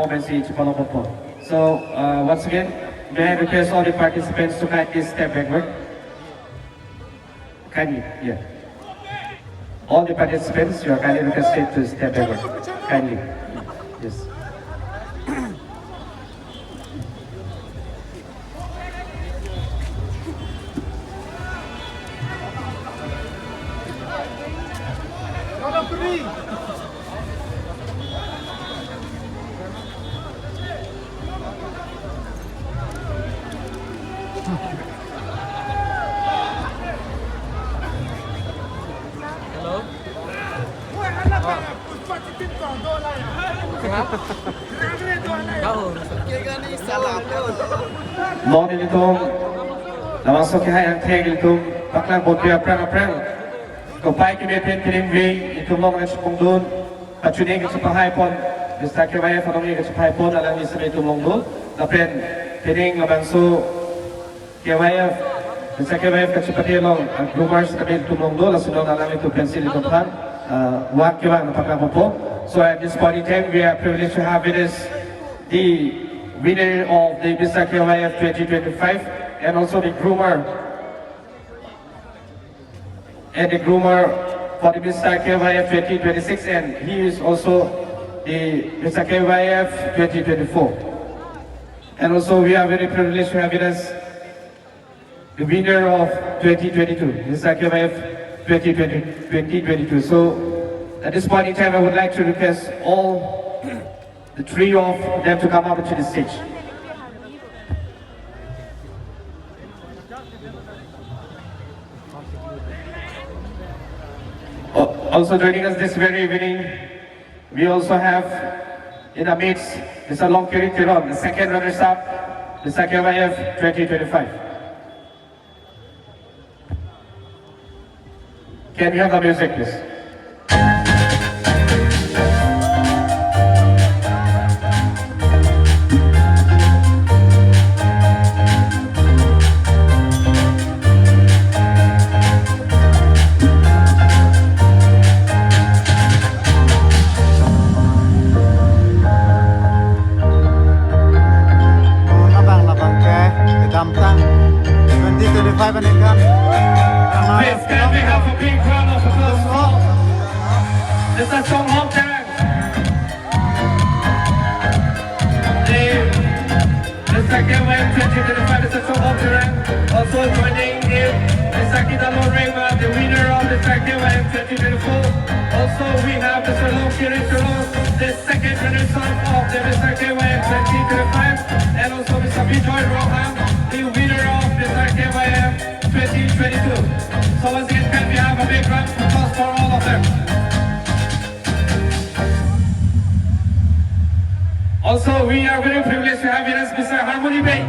performance in Chipalopopo. So once again, may I request all the participants to kindly step backward. Kindly, yeah. All the participants, you are kindly requested to step backward. Kindly, yes. Long ini tum, langsung ke hai angkeng itu paklang bodoh aprang. Kau baik ke beten piring wing itu long dengan sepung dun, pacuning ke sepahai pon, bisa ke bayar fatong ke sepahai pon alam ini itu long dun, tapi piring langsung ke bayar, bisa ke bayar ke sepati long, rumah sekali itu long dun, langsung alam itu pensil itu kan, wak ke bang paklang bodoh. So at this point in time, we are privileged to have with us the winner of the Mr. KYF 2025 and also the groomer for the Mr. KYF 2026, and he is also the Mr. KYF 2024. And also we are very privileged to have with us the winner of 2022, Mr. KYF 2022. So at this point in time, I would like to request all the three of them to come up to the stage. Also joining us this very evening, we also have in our midst Mr. Longkiri Tiron, the second runner-up, the KYF 2025. Can we have the music, please? Please, can we have a big round of applause for Mr. Song Hong Terang, Mr. KYF 2025, Mr. Song Hong Terang, also joining him, Mr. Kitalo Rema, the winner of Mr. KYF 2024. Also, we have Mr. Longkiri Tiron, the second runner-up of the Mr. KYF 2025, and also Mr. Bijoy Rohan, the winner of Mr. KYF 2022. So once again, can we have a big round of applause for all of them? Also, we are very privileged to have with us Mr. Harmony Bay.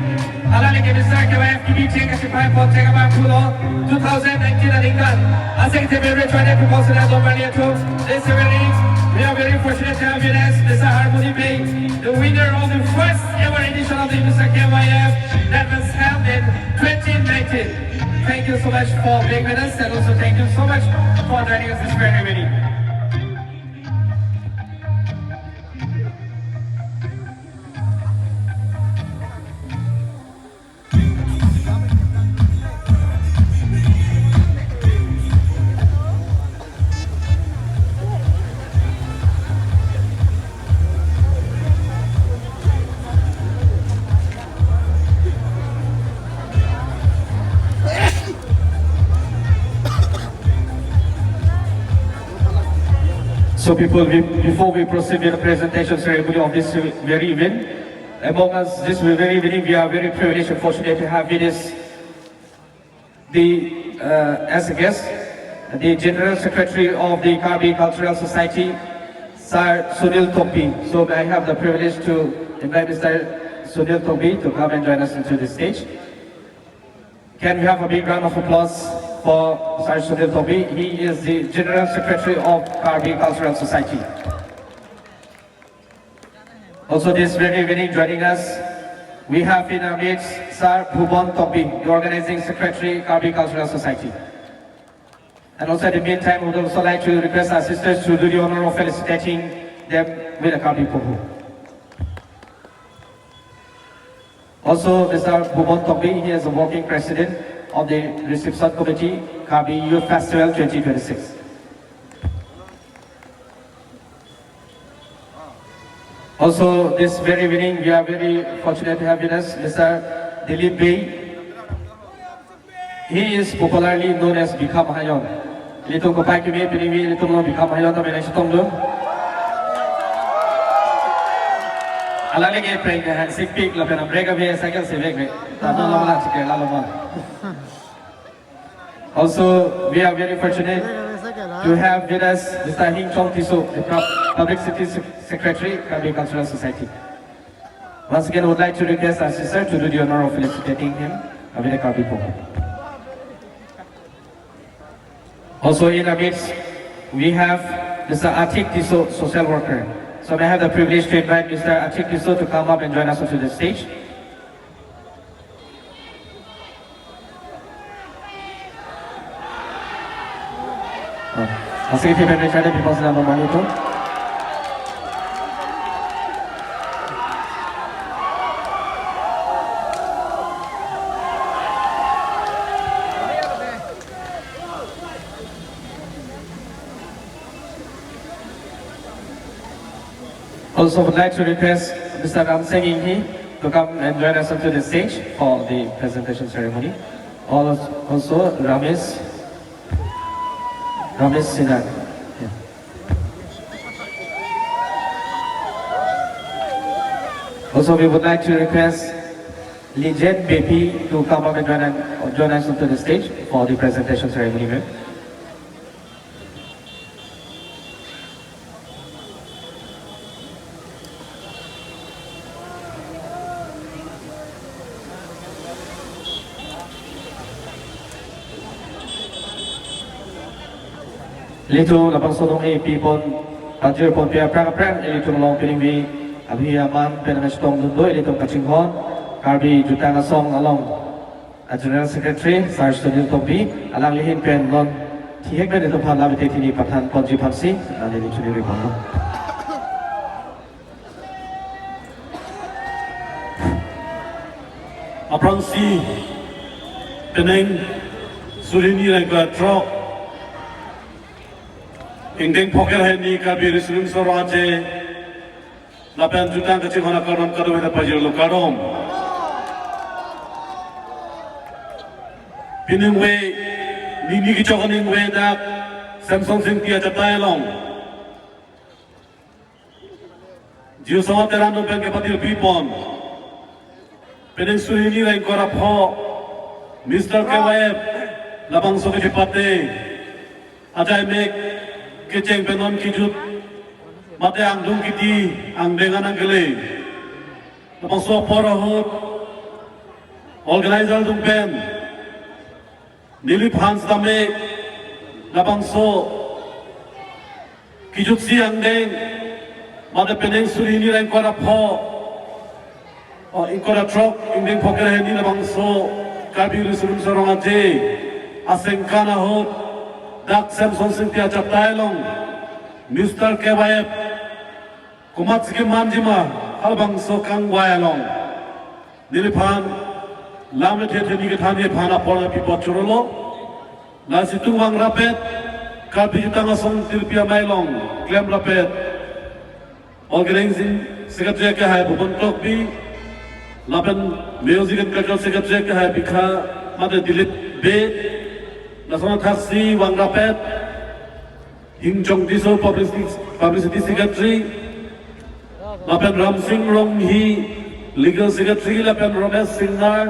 Alali ke Mr. KYF meeting kasi pai po tega ba kulo 2019 Angdeng. Asing te very trying to post that over here too. This evening, we are very fortunate to have with us Mr. Harmony Bay, the winner of the first ever edition of the Mr. KYF that was held in 2019. Thank you so much for being with us, and also thank you so much for joining us this very evening. So people, before we proceed with the presentation ceremony of this very event, among us this very evening, we are very privileged and fortunate to have with us as a guest, the General Secretary of the Karbi Cultural Society, Sir Sunil Tompi. So I have the privilege to invite Mr. Sunil Tompi to come and join us into the stage. Can we have a big round of applause for Sir Sunil Tompi? He is the General Secretary of Karbi Cultural Society. Also this very evening joining us, we have in our midst Sir Bhubon Tompi, the Organizing Secretary, Karbi Cultural Society. And also at the meantime, we would also like to request our sisters to do the honor of felicitating them with a Karbi Pohu. Also, Mr. Bubon Tokbi, he is the working president of the reception committee, Karbi Youth Festival 2026. Also, this very evening, we are very fortunate to have with us Mr. Dilip Bey. He is popularly known as Bikha Mahayon. Litung Kopai Kimi Piniwi Litung Lo Bikha Mahayon Tami Nai Sutong Dun. Alali ke prank hai sik pik la pena break up hai cycle se vek tano la mala chike la lo. Also, we are very fortunate to have with us Mr. Hing Chong Tiso, the Public City Secretary, Karbi Cultural Society. Once again, I would like to request our sister to do the honor of felicitating him with a Karbi poem. Also in our midst, we have Mr. Atik Tiso, social worker. So may I have the privilege to invite Mr. Atik Tiso to come up and join us onto the stage. Masih kita berbicara di pos nama mana itu? Also would like to request Mr. Ram Senghi to come and join us onto the stage for the presentation ceremony. Also Ramesh Sinan. Yeah. Also we would like to request Lijen BP to come up and join us onto the stage for the presentation ceremony. Litu lapang sodong people tajir pon pia prang litu long piring bi abhi aman penang stong dundo litu kachinghon Karbi jutang song along General Secretary Sar Studio Topi alang lihin pen non thiek ben itu phan labite thini pathan ponji phansi ali litu ni repon aprangsi peneng surini lagwa trok Angdeng poker ni Karbi Rislim Soraje lapan jutang kecil hona karom kado hena pajir lo karom piningwe nini kicokan ingwe dak Samsung Sintia Jatai long jiu sama terano pen ke patil pipon pineng suhini lain korap ho Mr. KYF labang soke cepate ajai mek keceng penon kijut mate angdung kiti angdengan anggele lapang so porahut organizer dung pen nilip hans dame lapang so kijut si angdeng mate peneng suri ni lain korap ho inkora trok ingdeng poker heni lapang so Karbi Rislim sorong aje asengkana hut dak Samsung Sintia Jatai long Mr. KYF kumatsiki manjima halbang sokang wayalong nilipan lamet hete ni ketani phana pona pipo churolo la situng wang rapet Karbi jutang asong tilpia mailong claim rapet organizing secretary ke hai Bubon Tokbi lapen music and cultural secretary ke hai Bikha mate Dilip Bey National Taxi Wang Rapet Hing Chong Tiso Publicity Secretary Lapan Ram Singh Rong Hee Legal Secretary Lapan Ramesh Singhar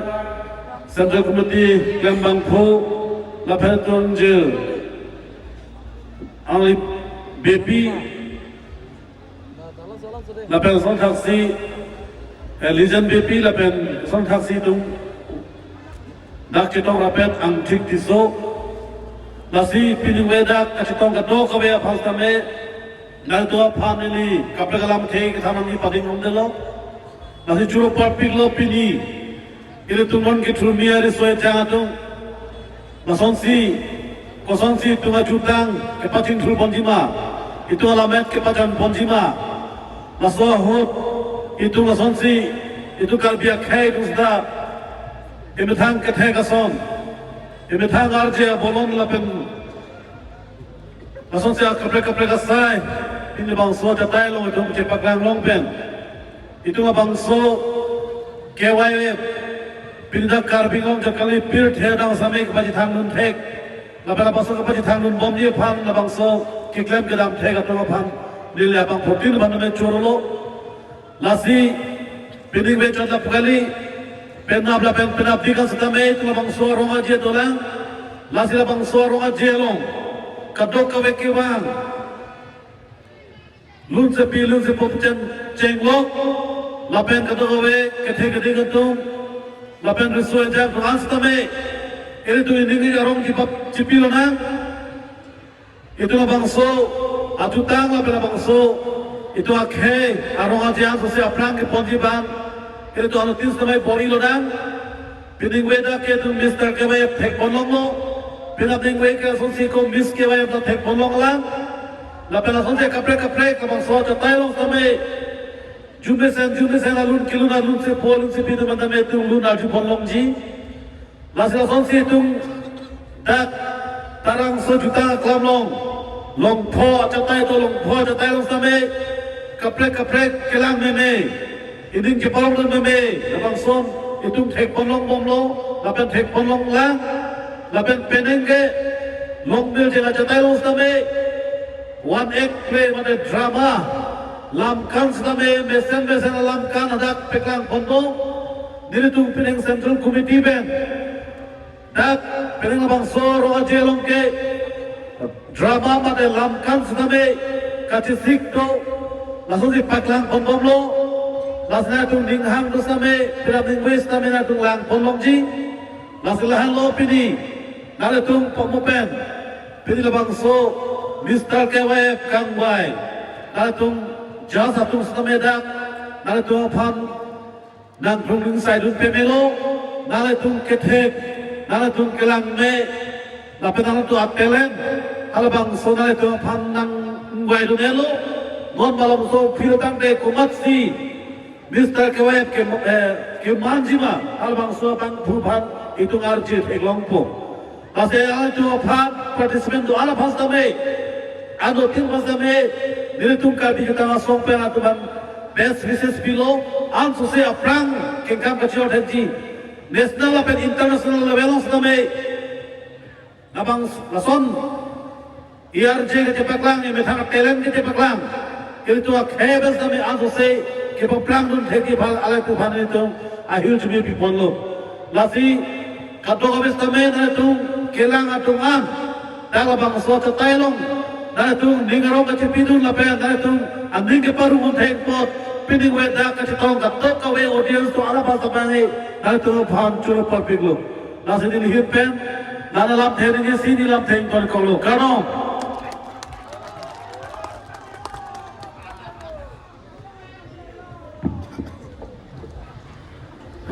Central Committee Klem Bang Pho Lapan Tonjil Ali BP Lapan Son Taxi Legion BP Lapan Son Taxi Tung Dak Chitong Rapet Ang Tik Tiso Nasi piningwedak kasitong gato kawe apastame naltua family kaplagalam thei thamani pading umdelo nasi churo parpiglo pini ile tumon ke trumia resoe jangatung kosonsi tunga jutang ke patin thul bonjima itu alamet ke pajan bonjima naso hut itu nasonsi itu Karbi khay dusda imithang kethe kason imithang arje bolon lapen kason se kapre kasai ini bangso jatai long itu cepak lang long pen itu bangso KYF pindah Karbi long jakali pir thedang samai kebaji thang nun thek lapela bangso kebaji thang nun bom ye phang la bangso kiklem kedam thek atau phang lili abang protein baname chorolo lasi pining be chota pgali penab la penab dikan setame itu bangso ronga je dolang lasi la bangso ronga je long kadok kawe kiwang lun se popchen chenglok lapen kadok kawe kethe katung lapen riso jam tuan setame ini tu ini orang cipilo nang itu bangso atutang lapen bangso itu akhe arong ajian sosial aprang ke ponjiban itu anu tin setame bori lo nang pining weda ke tu Mr. Kewe thek bolong lo pinaping way ke sonsi ko miss ke way na thek bolong lang la pela sonsi kapre ka bangso ta tailong tame jumbe sen alun kilun alun se polun se pinu mandame tu lun aju bolong ji la sila sonsi tung dak tarang so juta klam long pho ta tai to long pho ta tailong tame kapre kelang me iding ke polong me la bangso itung thek bolong bom lo la pen thek bolong lang lapen penenge long mil jaga jatai long stame one act play mane drama lamkan stame mesen lamkan adak peklang pondo diri tu peneng central committee ben dak peneng bangso ro aje long ke drama mane lamkan stame kachi sikto langsung di peklang pondo lo lasna tu ninghang tu stame piraping west stame na tu lang pondong ji lasilahan lo pini nale tung pomopen pini labangso Mr. KYF kangwai nale tung jasa tung semedak nale tung pan nang tung sai dun pemelo nale tung kethek nale tung kelang me lapen nale tung atelen alabangso nale tung pan nang ngwai dunelo non balangso pirotang de kumatsi Mr. KYF ke manjima alabangso bang pupan itu ngarjit eglongpo Masih itu apa partisipant tu ala pas dame, anu tim pas dame, nilaitung Karbi kita ngasong pen atau ban best wishes below, an susi aprang kengkam kecil haji, national apa international level dame, nabang lason, IRJ kita paklang, yang methang talent kita paklang, itu akhebel dame an susi kita paklang dun haji bal alai tu ban itu, ahil cumi people lo, lasi kadang habis dame nilaitung kelang atungan dalam bangsa tailong datung ningarong kacip pidun lapen datung anding ke paru munteng pot pining weda kacip tong katok kawe audience tu ala bahasa bangai datung paham curu perpiglo nasi dilihir pen nana lam theringe sini lam thering ton kolo kano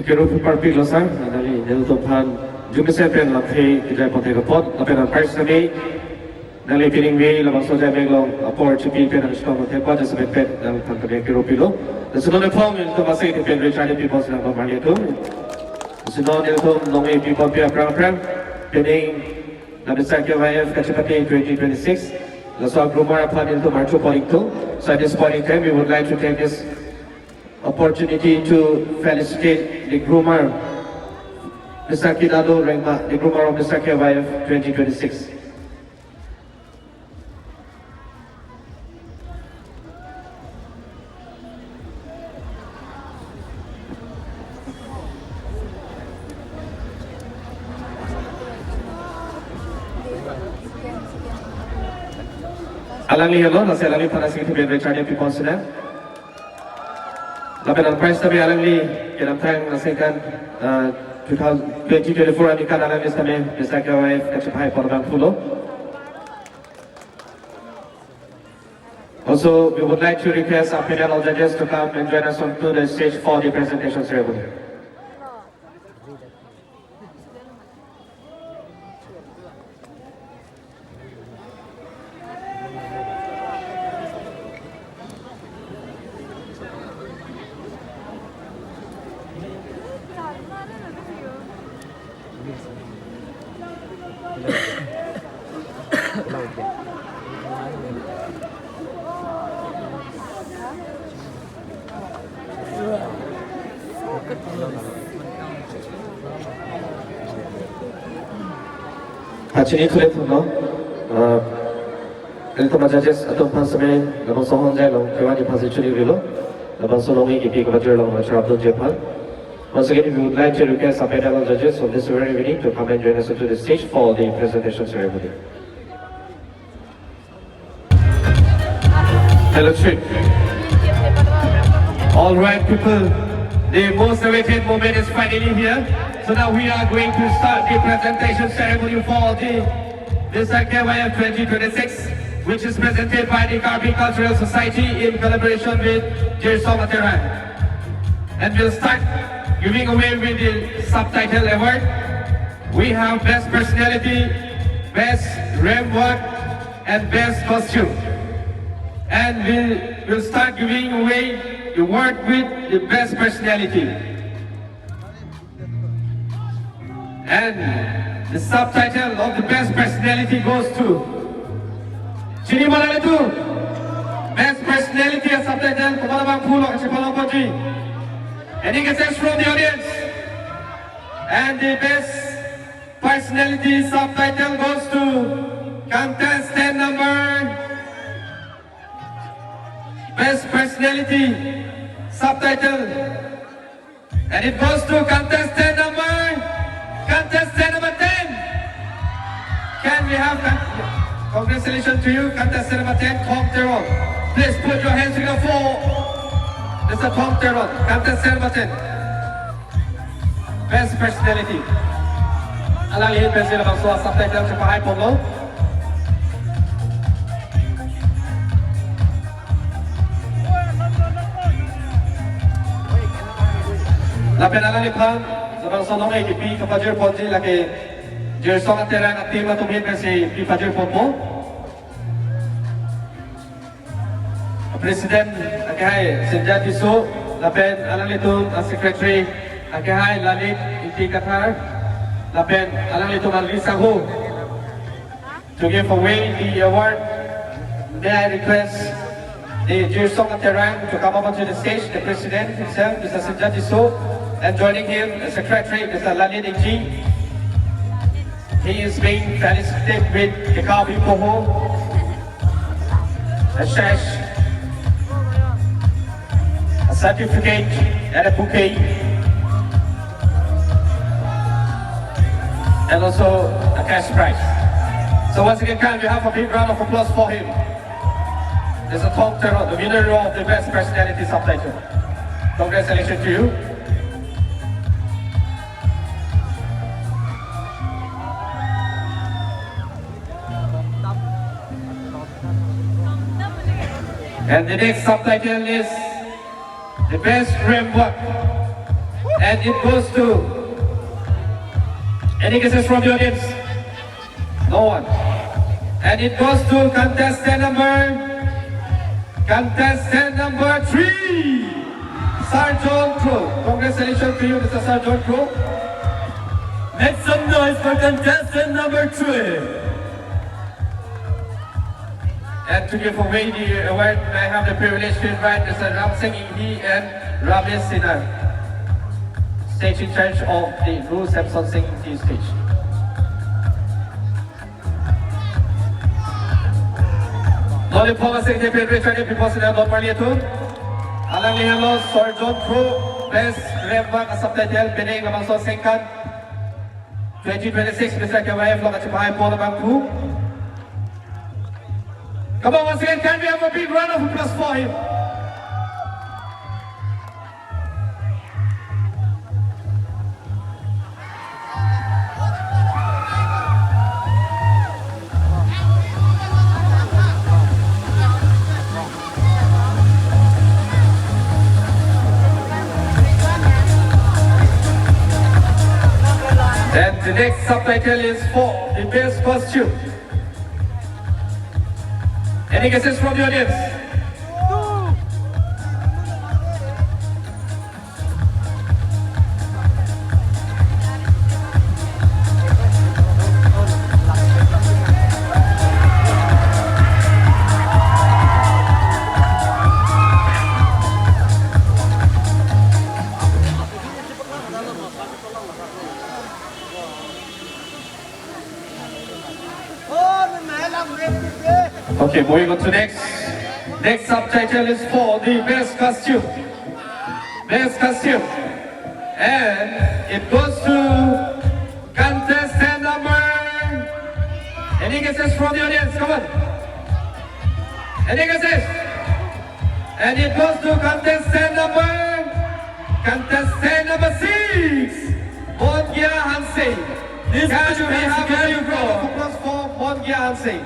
Kero perpiglo sang dari datung paham Jumlah saya pen laphe kita pote kapot, laphe na price kami, nali pining way labang soja menglong apor chipi pen ang stong pote pa just pen ang tangkabeng kiro pilo. Sunod na pong ito masay ito pen Richard people sa pamali ito. Sunod ito nongi people pia prang pining na design KYF kachipati 2026. Laso rumor upon ito marcho point ito. So at this point in time, we would like to take this opportunity to felicitate the groomer. Mr. Kinado Rengma, the groomer of Mr. KYF 2026. Alangi hello, nasi alangi para sing tu Richard yang people sedang. Lapan prize tapi alangi dalam tang nasi kan 2024 ani kan alangi kami Mr. KYF kacapai program fulo. Also, we would like to request our panel judges to come and join us onto the stage for the presentation ceremony. Actually, today no. Elito majudges atong pansame labang sohon jay long kewan di pansi chuni rilo labang solongi kipi kabajur long machar Abdul Japan. Once again, we would like to request our panel judges of this very evening to come and join us onto the stage for the presentation ceremony. Hello, Chief. All right, people. The most awaited moment is finally here. So now we are going to start the presentation ceremony for the second YF 2026, which is presented by the Karbi Cultural Society in collaboration with Jersong Ateran. And we'll start giving away with the Subtitle Award. We have Best Personality, Best Ramwork, and Best Costume. And we'll start giving away the award with the Best Personality. And the subtitle of the Best Personality goes to Chini Malalitu. Best Personality and subtitle Kumalabang Pulo at Chipalopodji. Any guesses from the audience? And the Best Personality subtitle goes to contestant number. Best Personality subtitle, and it goes to contestant number 10. Can we have that? Congratulations to you, contestant number 10, Tom Teron. Please put your hands together for Mr. Tom Teron, contestant number 10. Best Personality. Alalihin pa sila bang suha subtitle sa pahay po mo? Lapit na lang sabang sonong ay kipi kapajir po sila kay Jersong Ateran at team na tumit kasi pipajir po mo. President Akahay Senja Tiso, lapit alang litong ang Secretary Akahay Lalit Inti Qatar, lapit alang litong ang Lisa Ho to give away the award. May I request the Jersong Ateran to come up onto the stage, the President himself, Mr. Senja Tiso, and joining him, the Secretary, Mr. Lalit Inti. He is being felicitated with the Karbi Poho, a sash, a certificate, and a bouquet, and also a cash prize. So once again, can we have a big round of applause for him? Mr. Tom Teron, the winner of the Best Personality subtitle. Congratulations to you. And the next subtitle is the Best Ramwork, and it goes to, any guesses from the audience? No one. And it goes to contestant number 3, Sergeant Crow. Congratulations to you, Mr. Sergeant Crow. Make some noise for contestant number 3. And to give away the award, I have the privilege to invite Mr. Ram Singh Indi and Ramesh Sinha, stage in charge of the Ru Samson Singh Indi stage. Loli Paula Singh de Pedro Chani people sila Don Marlieto. Alang lihalo Sergeant Crew, Best Ramwork subtitle Pinay lamang so singkan 2026 Mr. KYF lang at sipahay po naman crew. Come on, once again, can we have a big round of applause for him? And the next subtitle is for the Best Costume. Any guesses from the audience? Okay, moving on to next. Next subtitle is for the best costume. Best costume. And it goes to contestant number. Any guesses from the audience? Come on. Any guesses? And it goes to contestant number 6. Mongia Hansen. Please Can put your we hands have a together big round of applause for Mongia Hansen?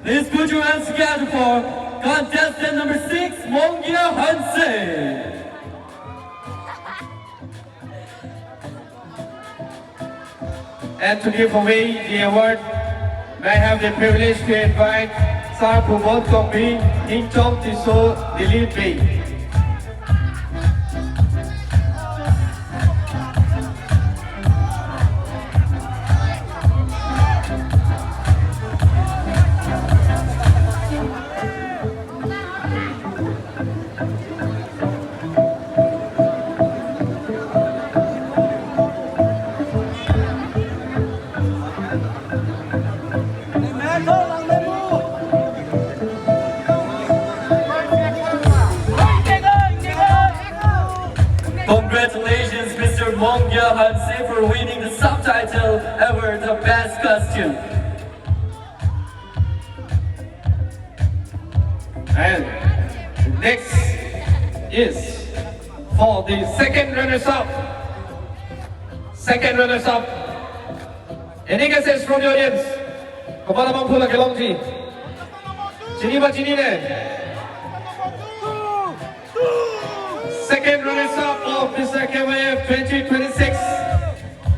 Please put your hands together for contestant number 6, Mongia Hansen. And to give away the award, may I have the privilege to invite Sir Pumon Kongbi, Ning Chong Tiso, Dilip Bey. Congratulations, Mr. Mongia Hansen, for winning the Subtitle Award of Best Costume. And next is for the second runners-up. Second runners-up. Any guesses from the audience? Kepala mampu lagi longji. Sini ba sini ne? Second runners-up of Mr. KYF 2026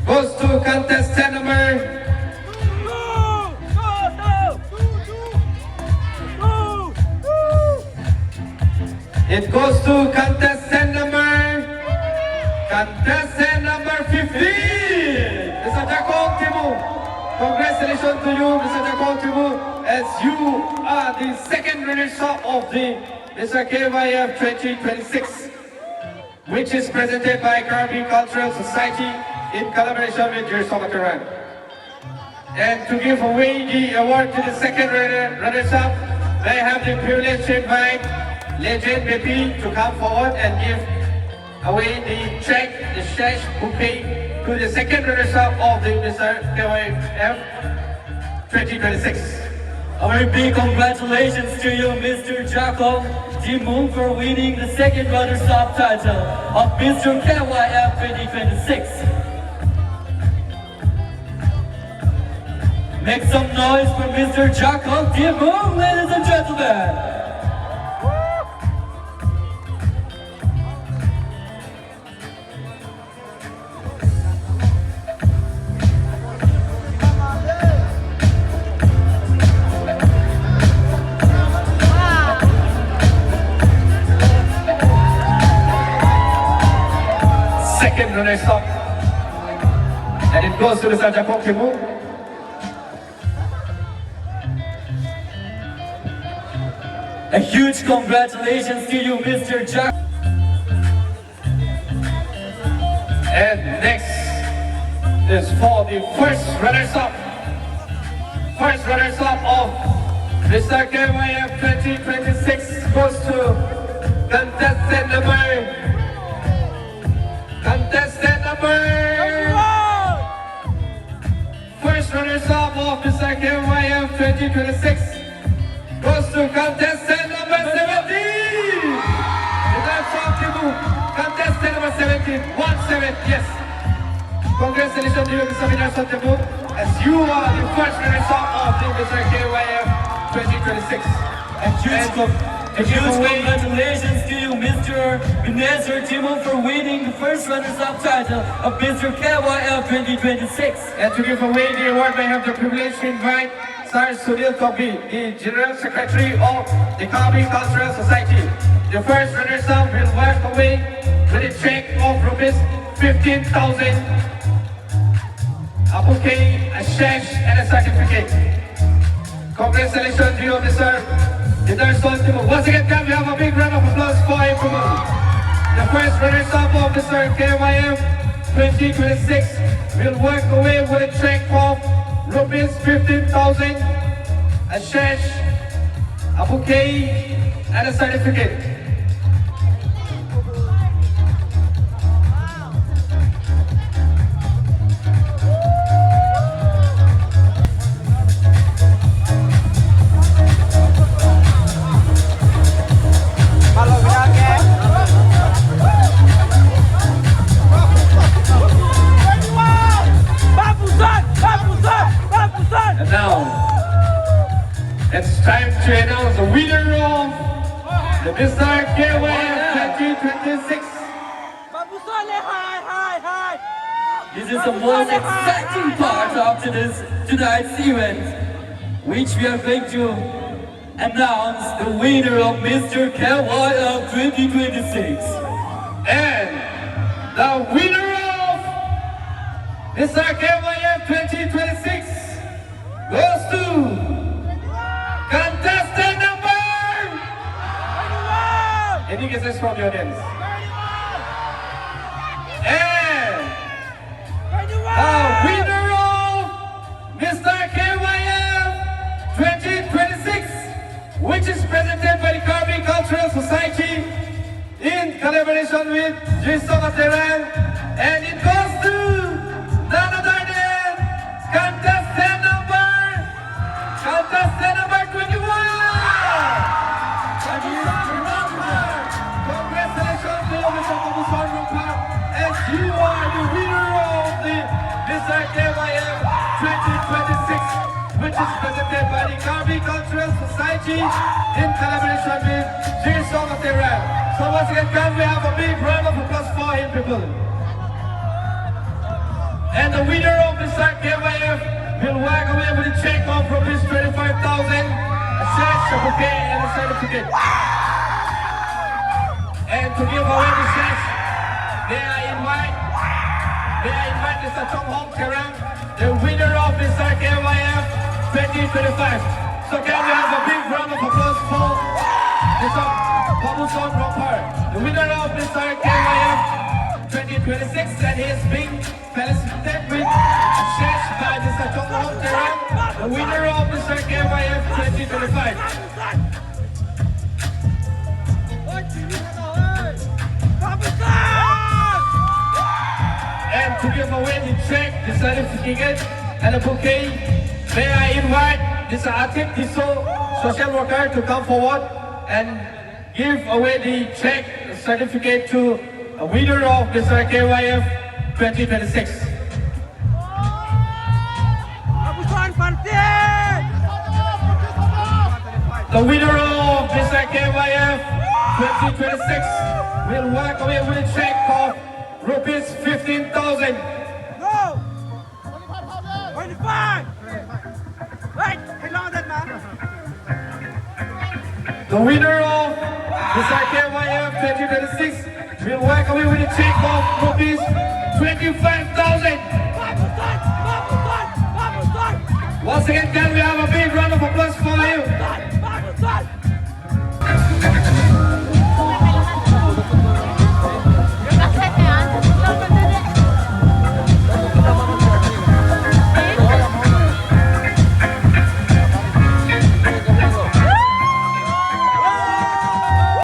goes to contestant number. It goes to contestant number 15. Mr. Jakong Timu. Congratulations to you, Mr. Jakong Timu, as you are the second runner-up of the Mr. KYF 2026, which is presented by Karbi Cultural Society in collaboration with your Somakaran. And to give away the award to the second runners-up, I have the privilege to invite Legend BP to come forward and give away the check, the sash bouquet to the second runners-up of the Mr. KYF 2026. A very big congratulations to you, Mr. Jacob Jimun, for winning the second runner-up title of Mr. KYF 2026. Make some noise for Mr. Jacob Jimun, ladies and gentlemen. Second runner-up, and it goes to Mr. Jakong Timu. A huge congratulations to you, Mr. Jack. And next is for the first runners-up. First runners-up of Mr. KYF 2026 goes to contestant number. First runners-up of Mr. KYF 2026 goes to contestant number 17. Contestant number 17, 17, yes. Congratulations to you, Mr. Minarson Timu, as you are the first runners-up of the Mr. KYF 2026. A huge congratulations to you, Mr. Minarson Timu, for winning the first runners-up title of Mr. KYF 2026. And to give away the award, I have the privilege to invite Sir Sunil Kongbi, the General Secretary of the Karbi Cultural Society. The first runners-up will walk away with a check of rupees 15,000, a bouquet, a sash, and a certificate. Congratulations to you, Mr. Timu. Once again, can we have a big round of applause for him? The first runners-up of Mr. KYF 2026 will walk away with a check of rupees 15,000, a sash, a bouquet, and a certificate. And now, it's time to announce the winner of the Mr. KYF 2026. This is the most exciting part of tonight's event, which we are going to announce the winner of Mr. KYF 2026. And the winner of Mr. KYF 2026 goes to contestant number. Any guesses from the audience? And the winner of Mr. KYF 2026, which is presented by the Karbi Cultural Society in collaboration with Subtitle, and it goes to none other than contestant number 21. Congratulations to Mr. Kabusan Rumpar, as you are the winner of the Mr. KYF 2026, which is presented by the Karbi Cultural Society in collaboration with Subtitle. So once again, can we have a big round of applause for him, people? And the winner of Mr. KYF will walk away with a check of rupees 25,000, a sash, a bouquet, and a certificate. And to give away the sash, may I invite Mr. Chong Hong Kerang, the winner of Mr. KYF 2025. So can we have a big round of applause for Mr. Kabusan Rumpar, the winner of Mr. KYF 2026, and he is being felicitated with a sash by Mr. Chong Hong Kerang, the winner of Mr. KYF 2025. And to give away the check, the certificate, and a bouquet, may I invite Mr. Atik Tiso, social worker, to come forward and give away the check, the certificate to a winner of Mr. KYF 2026. The winner of Mr. KYF 2026 will walk away with a check of rupees 15,000. No! 25! Right! The winner of Mr. KYF 2026 will walk away with a check of rupees 25,000. Once again, can we have a big round of applause for you?